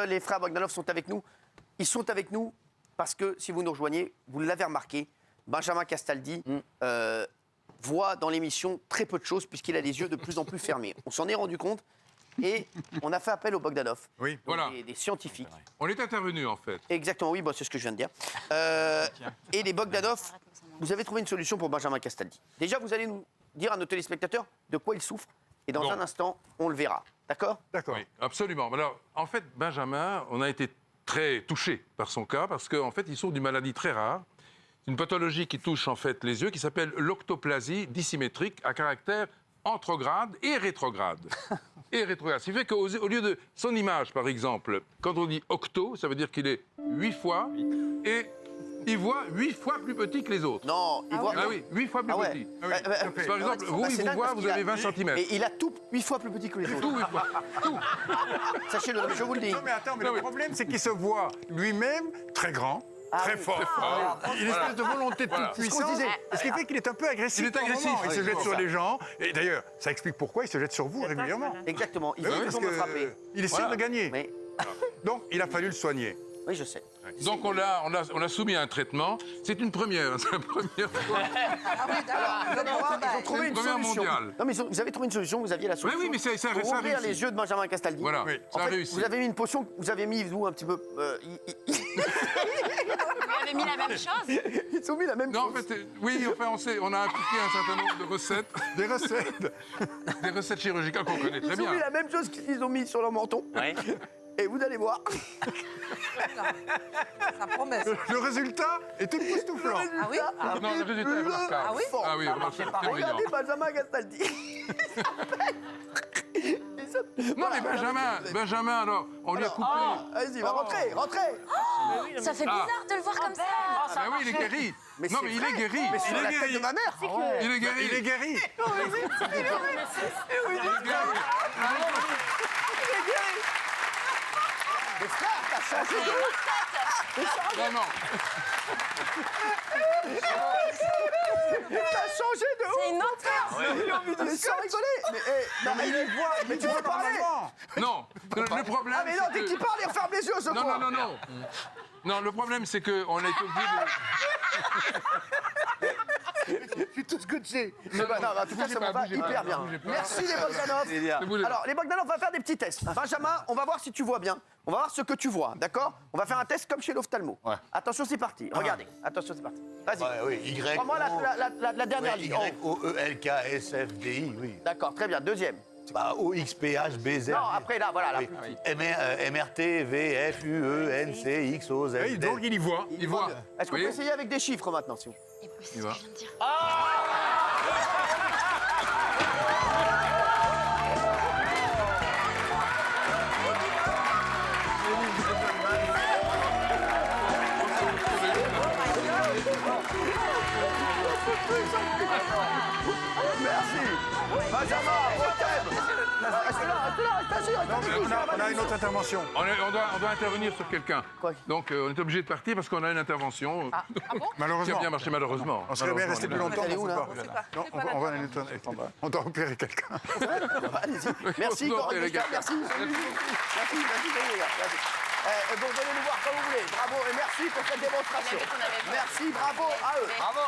les frères Bogdanov sont avec nous? Ils sont avec nous parce que, si vous nous rejoignez, vous l'avez remarqué, Benjamin Castaldi voit dans l'émission très peu de choses puisqu'il a les yeux de plus en plus fermés. On s'en est rendu compte et on a fait appel aux Bogdanov, Oui, voilà. des scientifiques. On est intervenu, en fait. Exactement, oui, c'est ce que je viens de dire. Et les Bogdanov, vous avez trouvé une solution pour Benjamin Castaldi. Déjà, vous allez nous dire à nos téléspectateurs de quoi il souffre et dans Bon. un instant, on le verra. D'accord? d'accord. Oui, absolument. Alors, en fait, Benjamin, on a été très touché par son cas parce qu'en fait, il souffre d'une maladie très rare. C'est une pathologie qui touche en fait les yeux qui s'appelle l'octoplasie dissymétrique à caractère antrograde et rétrograde. Et rétrograde. Ce qui fait qu'au lieu de son image, par exemple, quand on dit octo, ça veut dire qu'il est 8 fois et il voit 8 fois plus petit que les autres. Non, il voit... Ah oui, 8 fois plus Ah ouais. petit. Ah oui, Bah, tout à fait. Par exemple, vous, bah, il c'est vous dingue voit, parce vous qu'il avez a- 20 cm. Et il a tout 8 fois plus petit que les autres. Tout 8 fois. Tout. Sachez-le, je vous le dis. Non, mais attends, mais Non, le oui. problème, c'est qu'il se voit lui-même très grand, Ah très oui. fort. Il a une espèce de volonté de Voilà. toute C'est ce qu'on puissance. disait. Ce qui fait qu'il est un peu agressif. Il est par agressif, moment. Il oui, se jette c'est sur ça. les gens. Et d'ailleurs, ça explique pourquoi il se jette sur vous régulièrement. Exactement, il Mais veut oui, parce toujours me frapper. qu'il est sûr Voilà. de gagner. Mais... Donc, il a fallu le soigner. Oui, je sais. Donc on l'a soumis à un traitement. C'est une première. C'est la première fois. Ils ont trouvé une une première solution. mondiale. Non, mais vous avez trouvé une solution, vous aviez la solution. oui, mais ça pour a ouvrir réussi. les yeux de Benjamin Castaldi. Voilà, Oui. En ça a fait, réussi. vous avez mis une potion, vous avez mis, vous, un petit peu... Vous avez mis la même chose? ils ont mis la même Non, en chose. fait, oui, enfin, on a appliqué un certain nombre de recettes, Des recettes. des recettes chirurgicales qu'on connaît très Ils ont mis bien. la même chose qu'ils ont mis sur leur menton. Et vous allez voir. Ça promet. Le résultat est époustouflant. Ah oui? Non, le résultat est remarquable. Ah oui? Ah oui, remarquable, c'est brillant. Regardez Benjamin Castaldi. Non, mais Benjamin, alors, on lui a coupé. Vas-y, va rentrer. Ça fait bizarre de le voir comme ça. Ah oui, il est guéri. Mais Non, c'est mais il vrai. est guéri. Mais sur Il la est tête guéri. de ma mère. Il est guéri. Il est guéri. Mais frère, t'as changé de ouf. Non, non. T'as changé de ouf. C'est une entorse. Mais sans rigoler. Non, mais il voit. Mais tu peux parler. Non, le problème. Ah, mais non, dès c'est qu'il que- parle, il referme les yeux, je Non, crois. non. Non, le problème, c'est qu'on a été obligé de. Je suis tout scotché. Non, en tout cas, ça me va bougez pas, hyper bien. bougez pas. Merci les Bogdanov. Ne bougez pas. Alors, les Bogdanov, on va faire des petits tests. Benjamin, on va voir si tu vois bien. On va voir ce que tu vois, d'accord? On va faire un test comme chez l'ophtalmo. Ouais. Attention, c'est parti. Regardez. Attention, c'est parti. Vas-y. Ouais, oui, Y. Prends-moi la dernière ligne. Y-O-E-L-K-S-F-D-I, oui. D'accord, très bien. Deuxième. Bah, O-X-P-H-B-Z. Non, après, là, voilà. Là. Oui. M-R-T-V-F-U-E-N-C-X-O-Z. Oui, donc il y voit. Il voit. Est-ce qu'on Oui. peut essayer avec des chiffres maintenant, si vous... C'est ce va. que je viens de dire. Merci. Benjamin, on t'aime. Reste là, reste assis, reste Non, assis. mais on a une autre intervention. On doit intervenir sur quelqu'un. Quoi? Donc, on est obligé de partir parce qu'on a une intervention qui a Malheureusement. bien marché, malheureusement. On serait bien resté plus longtemps. Elle est où, mais là on peut pas. Non, on doit opérer quelqu'un. Allez-y. Merci, On doit Corinne opérer Descartes, quelqu'un. merci. Merci, les gars. Merci. Bon, venez nous voir quand vous voulez. Bravo et merci pour cette démonstration. On avait vu. Merci, bravo à eux. Bravo.